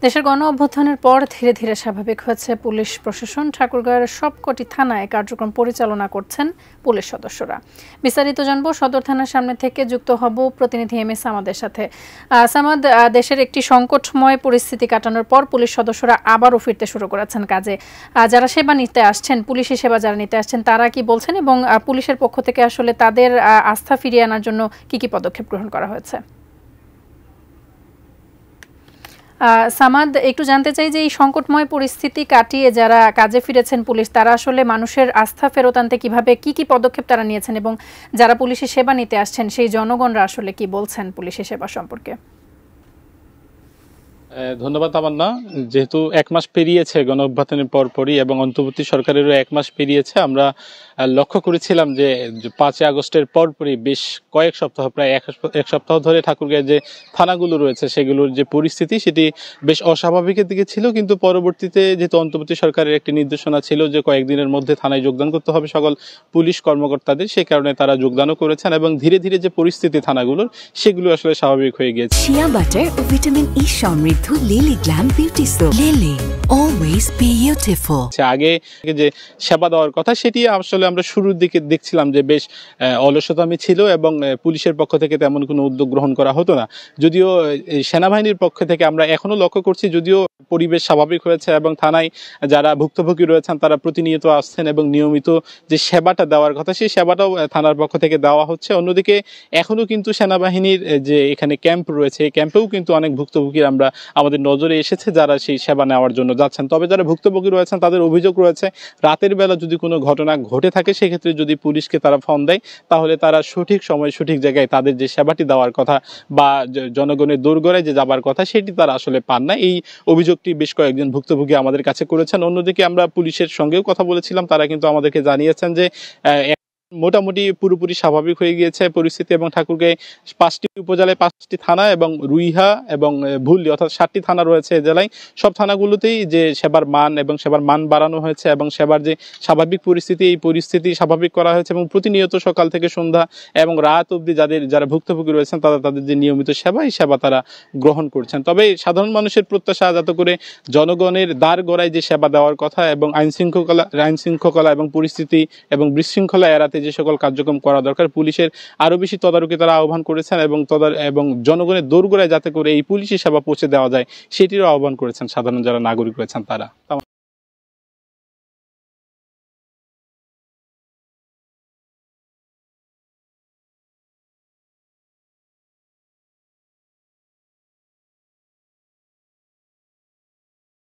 দেশের গণ অভ্যুত্থানের পর ধীরে ধীরে স্বাভাবিক হয়েছে পুলিশ প্রশাসন। ঠাকুরগাঁওয়ের সবকটি থানায় কার্যক্রম পরিচালনা করছেন পুলিশ সদস্যরা। বিস্তারিত জানবো সদর থানার সামনে থেকে যুক্ত হব প্রতিনিধি এমএস আমাদের সাথে। সামাদ, দেশের একটি সংকটময় পরিস্থিতি কাটানোর পর পুলিশ সদস্যরা আবারও ফিরতে শুরু করেছেন কাজে। যারা সেবা নিতে আসছেন, পুলিশি সেবা যারা নিতে আসছেন, তারা কি বলছেন এবং পুলিশের পক্ষ থেকে আসলে তাদের আস্থা ফিরিয়ে আনার জন্য কি পদক্ষেপ গ্রহণ করা হয়েছে? সামাদ, একটু জানতে চাই যে এই সংকটময় পরিস্থিতি কাটিয়ে যারা কাজে ফিরেছেন পুলিশ, তারা আসলে মানুষের আস্থা ফেরত আনতে কিভাবে কি পদক্ষেপ তারা নিয়েছেন এবং যারা পুলিশের সেবা নিতে আসছেন সেই জনগণরা আসলে কি বলছেন পুলিশের সেবা সম্পর্কে? ধন্যবাদ তামান্না। যেহেতু 1 মাস পেরিয়েছে গণ অভ্যুত্থানের পরপরই এবং অন্তর্বর্তী সরকারেরও 1 মাস পেরিয়েছে, আমরা লক্ষ্য করেছিলাম যে 5 আগস্টের পরপরই বেশ কয়েক সপ্তাহ, প্রায় এক সপ্তাহ ধরে ঠাকুরগাঁয়ের যে থানাগুলো রয়েছে সেগুলোর যে পরিস্থিতি সেটি বেশ অস্বাভাবিকের দিকে ছিল। কিন্তু পরবর্তীতে যেহেতু অন্তর্বর্তী সরকারের একটি নির্দেশনা ছিল যে কয়েকদিনের মধ্যে থানায় যোগদান করতে হবে সকল পুলিশ কর্মকর্তাদের, সেই কারণে তারা যোগদানও করেছেন এবং ধীরে ধীরে যে পরিস্থিতি থানাগুলোর সেগুলো আসলে স্বাভাবিক হয়ে গিয়েছে। শিয়া বাটার ও ভিটামিন ই সমৃদ্ধ lily glam beauty soap. Lily always beautiful. আগে যে সেবা দেওয়ার কথা সেটি আসলে আমরা শুরুর দিকে দেখছিলাম যে বেশ অলসতামি ছিল এবং পুলিশের পক্ষ থেকে তেমন কোনো উদ্যোগ গ্রহণ করা হতো না। যদিও সেনাবাহিনীর পক্ষ থেকে আমরা এখনো লক্ষ্য করছি, যদিও পরিবেশ স্বাভাবিক হয়েছে এবং থানায় যারা ভুক্তভোগী রয়েছেন তারা প্রতিনিয়ত আসছেন এবং নিয়মিত যে সেবাটা দেওয়ার কথা সেই সেবাটাও থানার পক্ষ থেকে দেওয়া হচ্ছে। অন্যদিকে এখনো কিন্তু সেনাবাহিনীর যে এখানে ক্যাম্প রয়েছে এই ক্যাম্পেও কিন্তু অনেক ভুক্তভোগী আমাদের নজরে এসেছে যারা সেই সেবা নেওয়ার জন্য যাচ্ছেন। তবে যারা ভুক্তভোগী রয়েছেন তাদের অভিযোগ রয়েছে রাতের বেলা যদি কোনো ঘটনা ঘটে থাকে সেক্ষেত্রে যদি পুলিশকে তারা ফোন দেয় তাহলে তারা সঠিক সময় সঠিক জায়গায় তাদের যে সেবাটি দেওয়ার কথা বা জনগণের দোরগোড়ায় যে যাবার কথা সেটি তারা আসলে পান না। এই অভিযোগটি বেশ কয়েকজন ভুক্তভোগী আমাদের কাছে করেছেন। অন্যদিকে আমরা পুলিশের সঙ্গেও কথা বলেছিলাম, তারা কিন্তু আমাদেরকে জানিয়েছেন যে মোটামুটি পুরোপুরি স্বাভাবিক হয়ে গিয়েছে পরিস্থিতি এবং ঠাকুরগাঁয়ে 5টি উপজেলায় 5টি থানা এবং রুইহা এবং ভুল্লি অর্থাৎ 7টি থানা রয়েছে এ জেলায়। সব থানাগুলোতেই যে সেবার মান বাড়ানো হয়েছে এবং সেবার যে স্বাভাবিক পরিস্থিতি এই পরিস্থিতি স্বাভাবিক করা হয়েছে এবং প্রতিনিয়ত সকাল থেকে সন্ধ্যা এবং রাত অবধি যারা ভুক্তভোগী রয়েছেন তাদের যে নিয়মিত সেবা এই সেবা তারা গ্রহণ করছেন। তবে সাধারণ মানুষের প্রত্যাশা যাতে করে জনগণের দ্বার গড়ায় যে সেবা দেওয়ার কথা এবং আইন শৃঙ্খলা এবং পরিস্থিতি এবং বিশৃঙ্খলা এড়াতে যে সকল কার্যক্রম করা দরকার পুলিশের আরো বেশি তদারকি তারা আহ্বান করেছেন এবং জনগণের দোরগোড়ায় যাতে করে এই পুলিশি সেবা পৌঁছে দেওয়া যায় সেটিরও আহ্বান করেছেন সাধারণ যারা নাগরিক রয়েছেন তারা।